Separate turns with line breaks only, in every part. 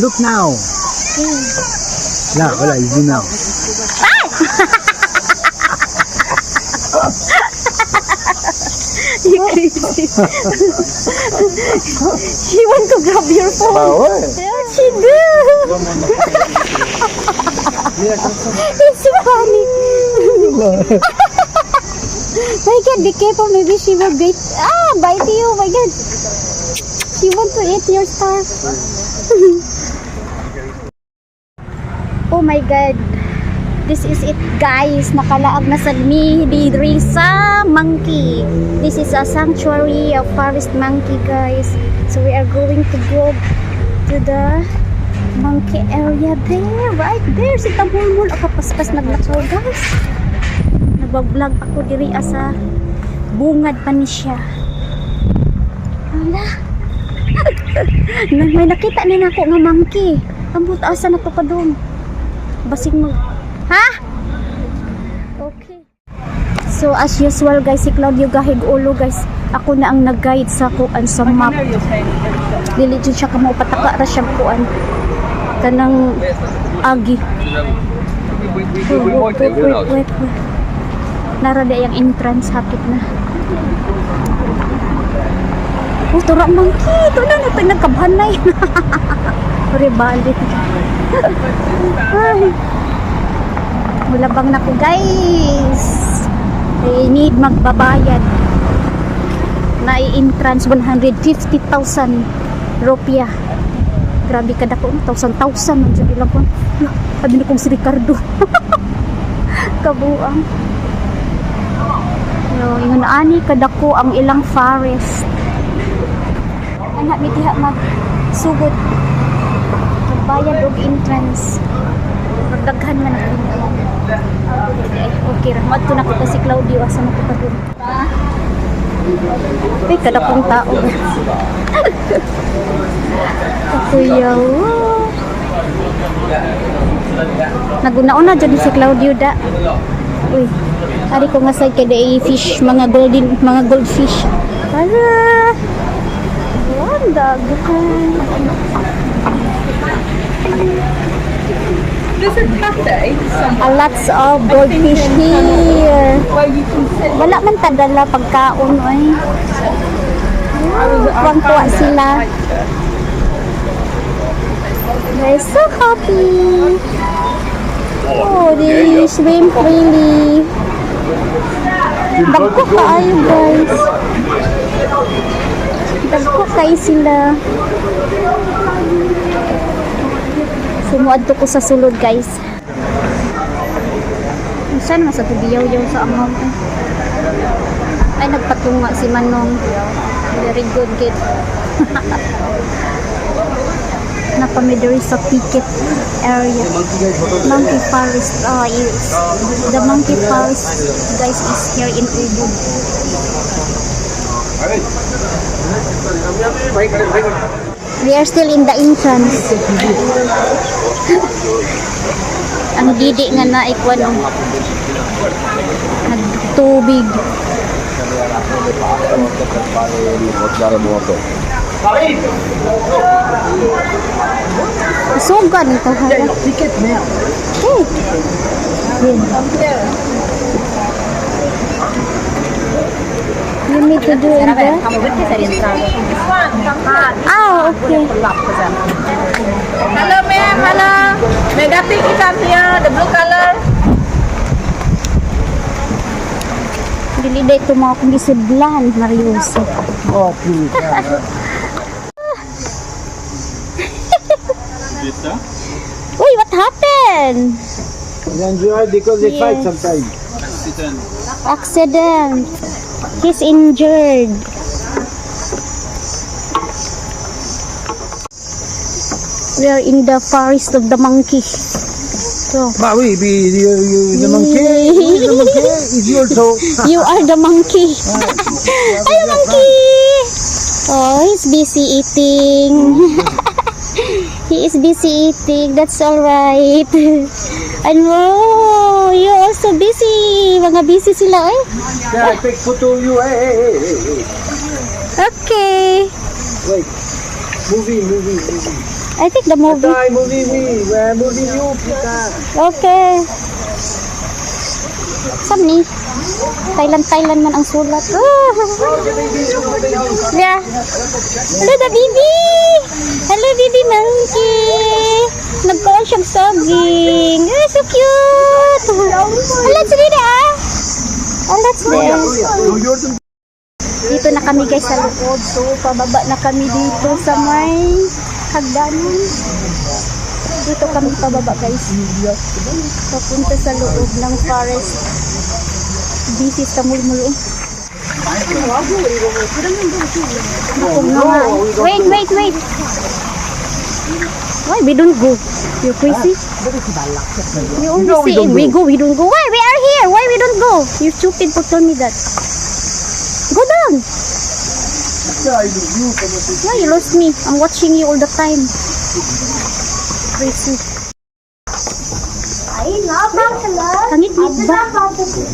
Look now. La, wala, easy now.
You crazy. She want to grab your phone.
What?
What she do? It's funny. My God, be careful. Maybe she will bite you. My God. She want to eat your star. Oh my God. This is it, guys. Nakalaag na sad mi diri sa monkey. This is a sanctuary of forest monkey, guys. So we are going to go to the monkey area there. Right there. Si Tamulmul. Ako paspas naglakaw, guys. Nag-vlog ako diri sa bungad pa ni siya. Hala. May nakita na ako nga monkey. Ambot asa na to pa doon. Basig mo. Ha? Okay. So as usual, guys, si Claudio gahig ulo, guys. Ako na ang nag-guide sa kuan sa map. Dili jud siya kamo pataka ra siya kuan. Kanang agi. Wait. Nara di ang entrance, hapit na. Oh, tura monkey. Ito na ito nagkabhanay. Rebalik. Ay. Mulabang na ko, guys. I need magbabayad. Na i-entrance 150,000 rupiah. Grabe kada ko, 1,000 man dyan ilang ko. Sabi na kong si Ricardo. Kabuang. Yung ani kada ko ang ilang forest. Anak, may tiha magsugod. Magbayad og entrance. Magdaghan man ako. Okay ra. Madto na ko si Claudio asa na ko pa dun. Ay, kada pong tao. Kuyaw. Naguna-una dyan si Claudio da. Uy. Ari ko nga side kada fish, mga goldfish. Hala. Dagan.
There's a cafe.
A lots of goldfish here. Wala man tadala pagkaon oy. Tuwang-tuwa sila. They're so happy. Oh, they swim freely. Dagko kaayo, guys. Dagko kayo sila. Sumuad to ko sa sulod, guys. Saan mas ito biyaw-yaw sa among ay nagpatunga si Manong. Very good kid. Napamidori sa picket area. Monkey forest. The monkey forest, guys, is here in Ubud. We are still in the entrance. Ang didi nga na ikwan nagtubig. Sugan ito ha.
Ticket now.
You need to do in there? Okay.
Hello, ma'am. Hello. Megapic is up here. The blue color.
Dili day ito mga kong gisiblan, Mariuso.
Oh, please.
Uy, what happened?
Enjoy because they fight
Yes.
sometimes.
Accident. He's injured. We are in the forest of the monkey. So,
But we be the monkey. The monkey is you also.
you are the monkey. Ay, monkey! Oh, he's busy eating. He is busy eating. That's alright. Ano, you're also busy. Mga busy sila, eh.
Yeah, I take photo of you. Hey.
Okay.
Wait. Movie.
I think the movie.
Thai movie me. Where movie you, Pika?
Okay. Saan ni? Thailand man ang sulat. Yeah. Hello, the baby. Hello, baby monkey. Nagkaon siyang saging. Oh, so cute. Let's read ah. Let's read. Dito na kami guys sa loob. So, pababa na kami dito sa may hagdanan. Dito kami pababa guys. Papunta sa loob ng forest. Busy sa mulmulo. Wait. Why we don't go? You're crazy? You only say we don't go. Why? We are here. Why we don't go? You stupid for tell me that. Go down. Why you lost me? I'm watching you all the time. Crazy. Pangit-ngit ba?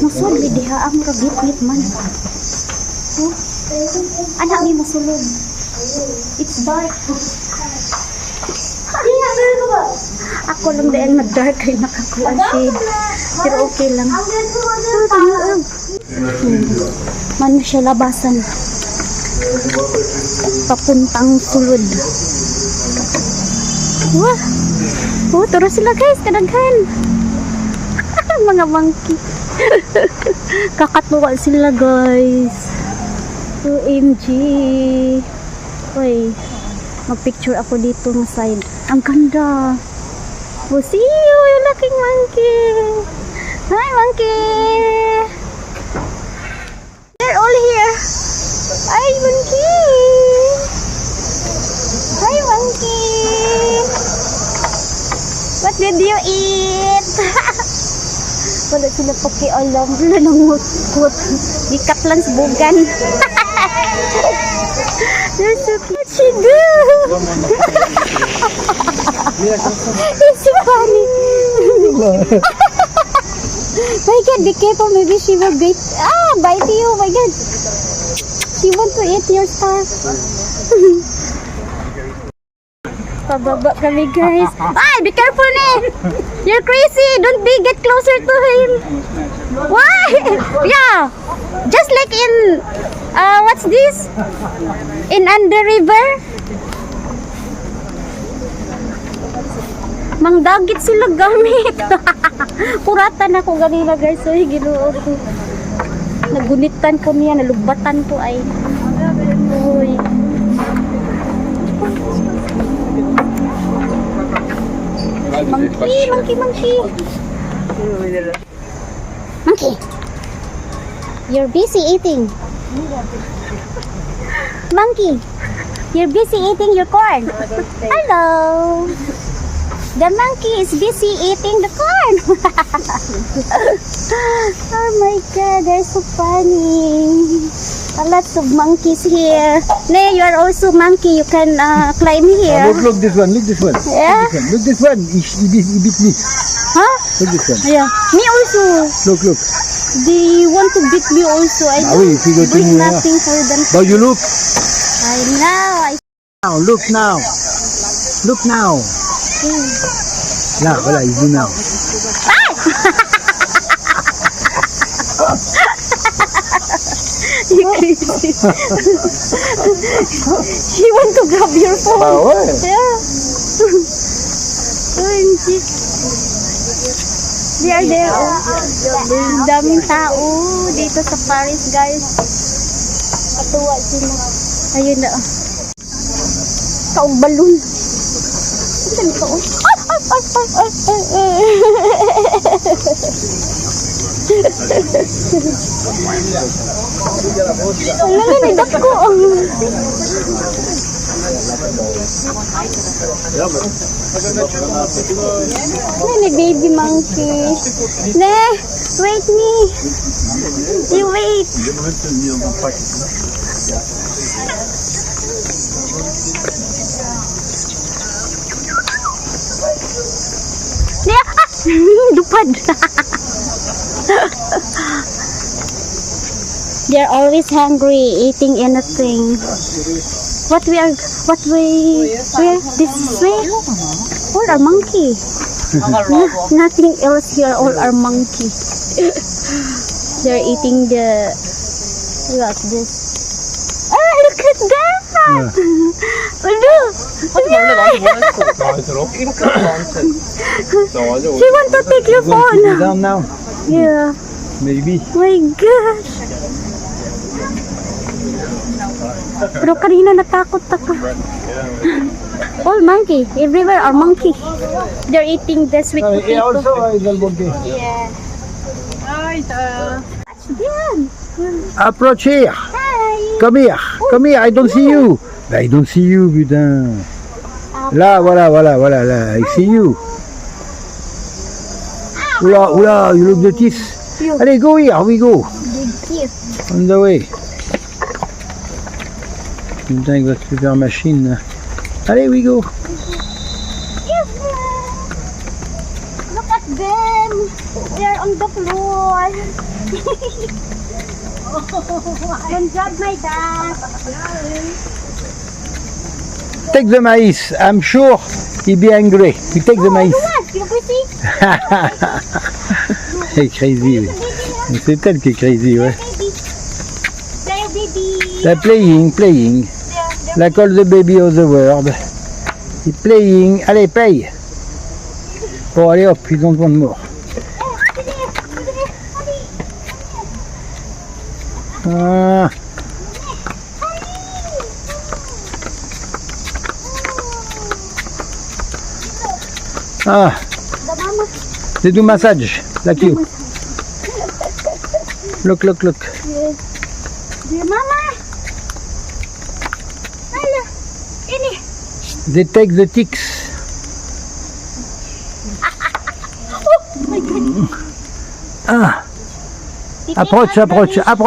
Masulod diha ang ragit-ngit man. Oh. Anak ni masulod. It's dark. Ako lang dahil mag-dark ay nakakuha shade. Pero okay lang. Mano siya labasan. Papuntang sulod. Wah! Oh, turo sila guys, kadaghan. Mga monkey. Kakatuwa sila guys. OMG. Uy, mag-picture ako dito ng side. Ang ganda. Oh, see you, you looking monkey. Hi, monkey. They're all here. Hi, monkey. Hi, monkey. What did you eat? Wala sila pakialam. Wala nang ngukot. Dikat lang sa bugan. They're so cute. What she do? It's so funny. My God, be careful. Maybe she will bite. Bite you. My God. She want to eat your star. Pababa kami guys. Ay, be careful ni. You're crazy. Don't be get closer to him. Why? Yeah. Just like in what's this? In Under River. Mangdagit sila gamit. Kuratan ako ganina guys. Ay, Ginoo ko. Nagunitan ko niya, nalubatan ko ay. Uy. Monkey. Monkey. You're busy eating. Monkey. You're busy eating your corn. Hello. The monkey is busy eating the corn. Oh my God, they're so funny. Lots of monkeys here. Nay, you are also monkey. You can climb here.
Look this one.
Yeah.
Look this one. He beat me.
Huh?
Look this one.
Yeah. Me also.
Look.
They want to beat me also. I
Now, if you go to
do
me,
nothing for them.
Now you look.
I know.
Look now. Nah, wala, easy now.
You crazy. She want to grab your phone. Yeah. OMG. They are there. There's daming tao dito sa Paris, guys. Katuwa sila. Ayun na. Taong balon. Saan ito? Wala na, idak ko. Ay, baby monkey. Ne, wait me. You wait. Lupad. They're always hungry, eating anything. What way? Where? This way? All are monkey. Nothing else here. All are monkey. They're eating the. What's this? Oh, look at that! Oh, look! She want to take your
Going to be
phone.
down now.
Yeah.
Maybe.
My gosh. Pero kanina natakot ako. All monkey. Everywhere are monkey. They're eating the sweet
Yeah,
potato.
also idol monkey.
Yeah. Yan.
Approach here.
Hi.
Come here. Come here. I don't see you. I don't see you, putain. Là, voilà, là. I see you. Oula, oula, you look the teeth. Allez, go here. We go.
Big teeth.
On the way. Putain, il va se faire machine. Là. Allez, we go.
Yes. Look at them. They're on the floor. Don't drop my dad.
Take the maïs. I'm sure he'll be angry. You take the maïs.
What? You see?
C'est crazy. C'est elle qui est crazy, ouais.
Baby. There, baby.
They're playing.
There.
Like all the baby of the world. He's playing. Allez, play. Oh, allez hop, you don't want more. Ah, ah,
The mama.
they do massage, like you. Look.
Yes. The mama. Hello. Ini.
They take the ticks.
Oh my God.
Ah,
Did
approach.
you have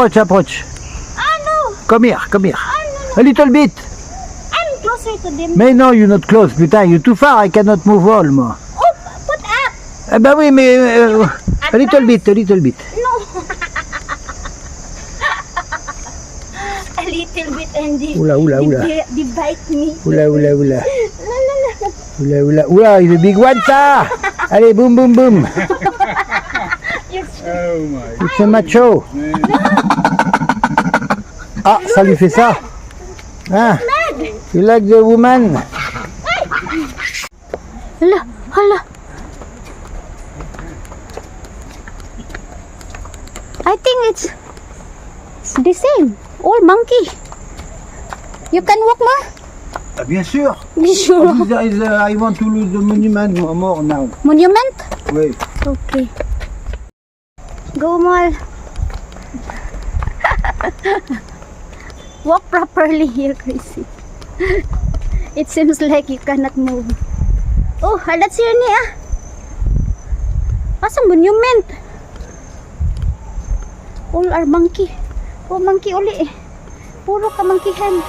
Ah no.
Come here. A little bit.
I'm closer to them.
Mais non, you're not close, putain, you're too far, I cannot move all, moi.
Oh, put up.
Ah bah oui, mais a little bit.
No. A little bit and
Oula.
they bite me.
Oula.
La, la, la.
Oula, il est big one, ça. Allez, boum. C'est macho. Ah, ça lui fait ça. Ah, you like the woman?
Hala. I think it's the same. All monkey. You can walk, ma?
Ah, bien sûr.
Be sure.
I want to lose the monument more now.
Monument?
Oui.
Okay. Go, Mal. Walk properly here, Chrissy. It seems like you cannot move. Oh, that's yun niya. Asa monument? All are monkey. Oh, monkey uli eh. Puro ka monkeyhan.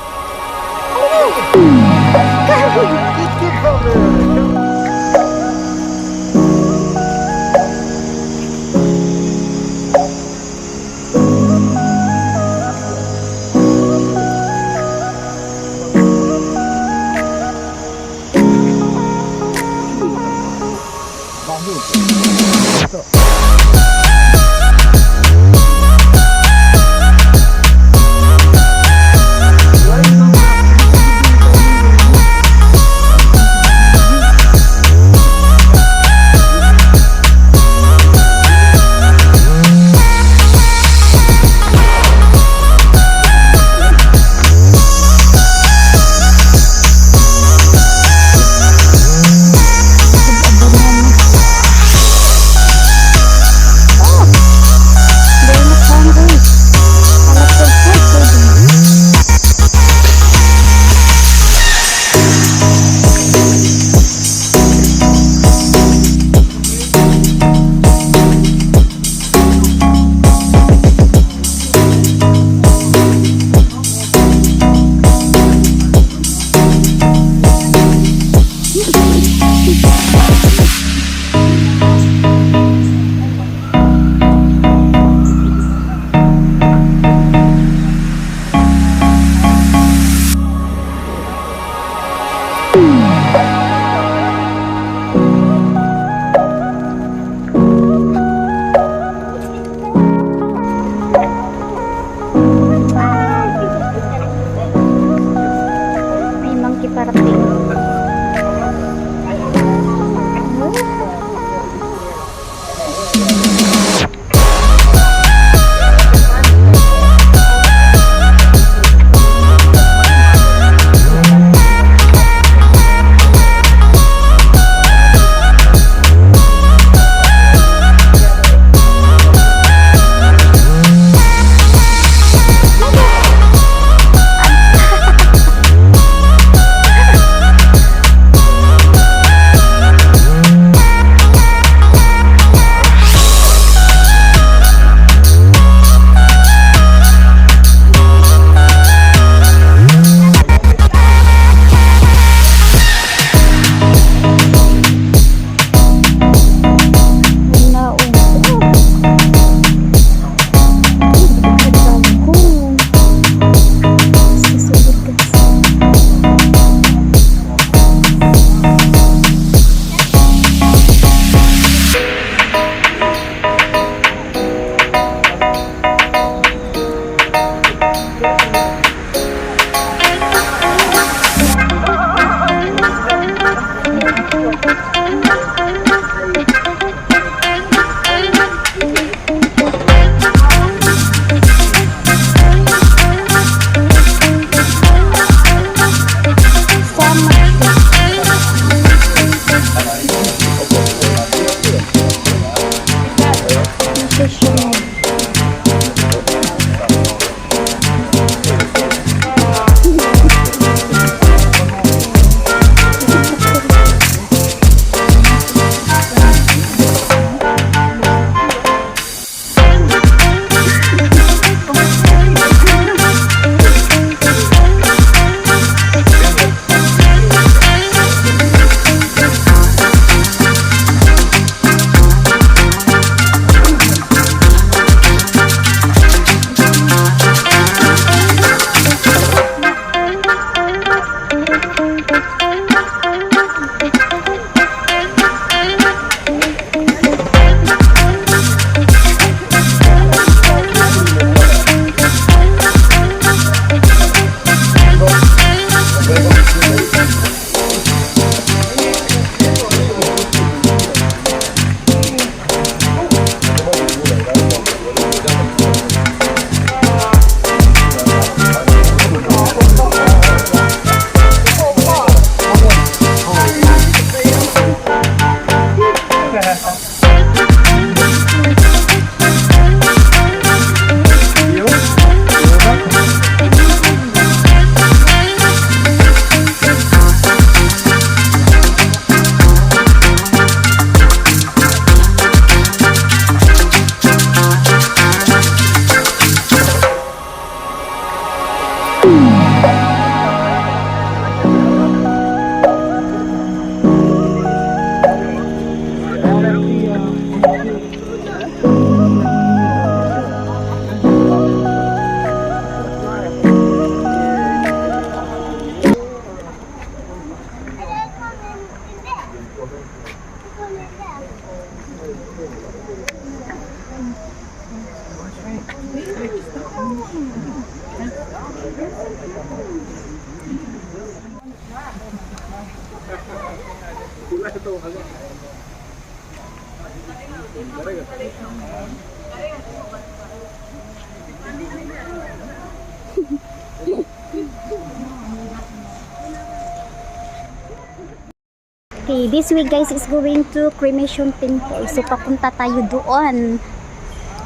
Okay, this week guys is going to cremation temple. So papunta tayo doon.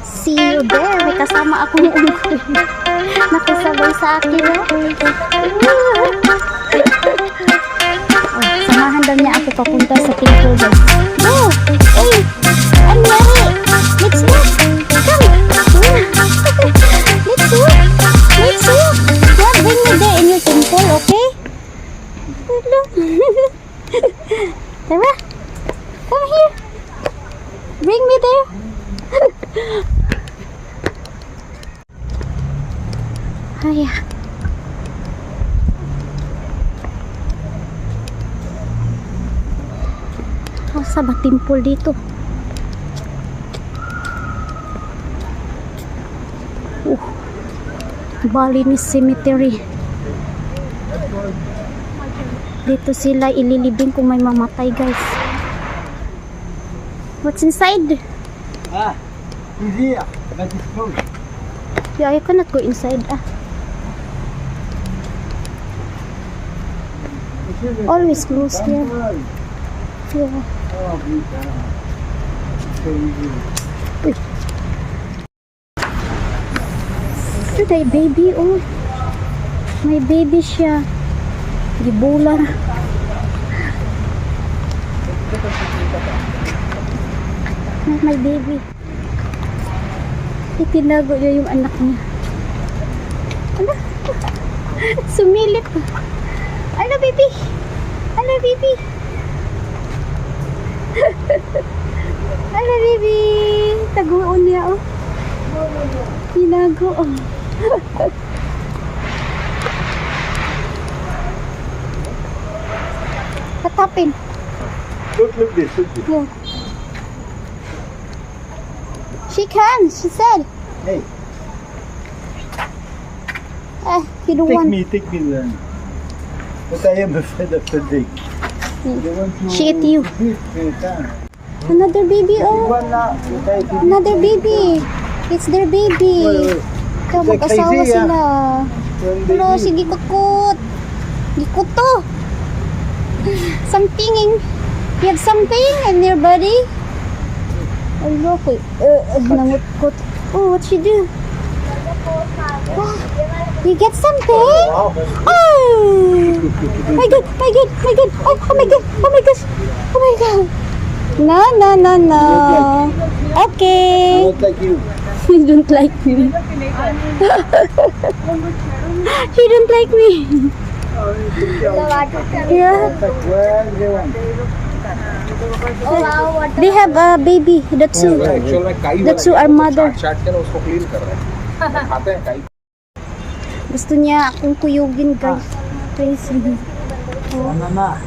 See you there. May kasama akong unggoy. Nakasabay sa akin. Oh, samahan daw niya ako papunta sa temple guys. Oh! Hey! Anyari! Let's walk! Come! Let's walk! Let's walk! Yeah, bring me there in your temple, okay? Hello. Tara! Come here! Bring me there! Ay. Asa ba temple dito? Balinese Cemetery. Dito sila ililibing kung may mamatay guys. What's inside?
Ah, he's here. That is closed.
Yeah, I cannot go inside. Always closed here. Yeah.
Oh,
Ito ay baby, oh. May baby siya. Gibulan. My baby. Itinago niya yung anak niya. Ano? Sumilip. Ano, baby? Ano, baby? Ano, baby? Taguon niya, oh. Tinago, oh. What happened?
Look this, look this.
Yeah. She can, she said.
Hey,
You don't want.
take me then. But I am afraid of the dick. They want to
She ate you.
beat me, huh?
Another baby, oh.
One now, okay,
Another baby. It's their baby.
Wait.
Ikaw, mag-asawa
Crazy, ah.
sila. Hello, sige, kukut. Gikut to. Something. You have something in your body? Oh, look. Nangutkot. Oh, what she do? Oh, you get something?
Wow.
Oh! My God, my God, my God. Oh, oh my God, oh my gosh. Oh my God. No, no, no, no. Okay.
Not like you.
He don't like me. He don't like me. Yeah.
Well, they want.
They have a baby. That's who. That's who our mother. Gusto niya akong kuyugin guys. Crazy.
Mama.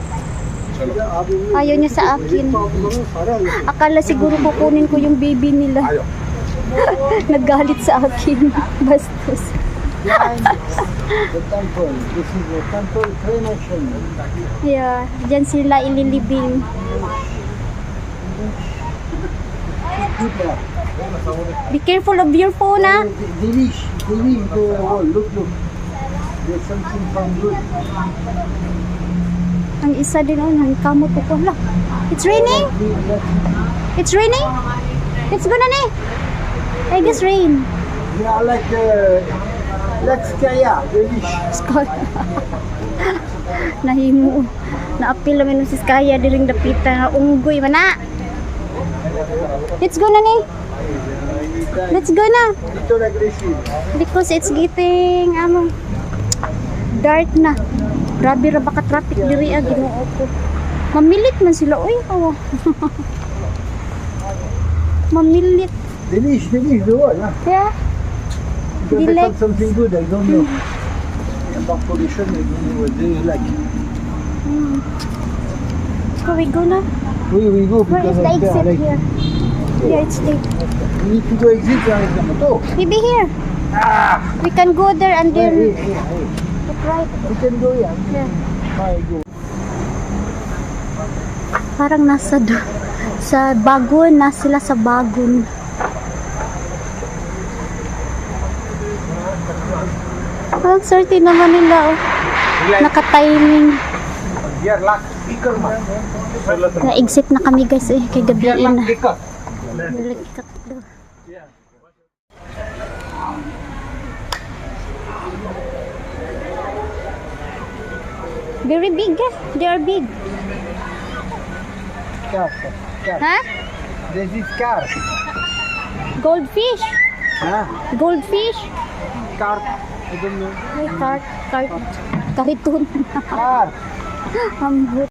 Ayaw niya sa akin. Akala siguro kukunin ko yung baby nila. Naggalit sa akin. Bastos.
The temple. This is the temple cremation.
Yeah, dyan sila ililibing. Be careful of your phone, ah.
They reach the wall. Look. There's something from good.
Ang isa din, oh, ang kamot ko pala. It's raining? It's raining? It's gonna rain. I guess rain.
Yeah, like let's kaya.
Nahimo. Naapil naman si Skaya diring dapita nga unggoy mana. Let's go na ni. Let's go na.
Little aggressive.
Because it's getting dark na. Grabe ra baka traffic diri Ginoo ko. Mamilit man sila oy. Oh. Mamilit.
Delish the wall, huh?
Yeah.
Because they
Dilek.
found something good, I don't know. About pollution, I don't know what they like.
So we go now?
We go
Where is
because
the
of
exit
like,
here? Yeah, it's there.
we need to go exit right now.
Maybe here.
Ah!
We can go there and
Hey,
then
hey.
take right.
We can go here.
Yeah.
Bye, go.
Parang nasa sa Bagun, na sila sa Bagun. Ang swerte naman nila, oh. Naka-timing. Na-exit na kami, guys, eh. Kay gabiin na. Nalikat daw. Very big, eh. They are big.
Car.
Huh?
This is car.
Goldfish.
Huh?
Goldfish.
Car. I don't know.
Ay, cart. Kariton.
Car.
Ambot.